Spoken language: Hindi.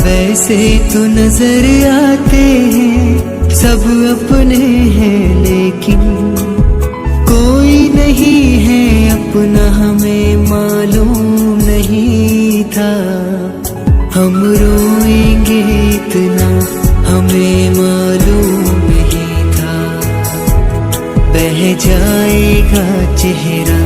वैसे तो नजर आते हैं सब अपने हैं, लेकिन कोई नहीं है अपना, हमें मालूम नहीं था हम रोएंगे इतना, हमें मालूम नहीं था। बह जाएगा चेहरा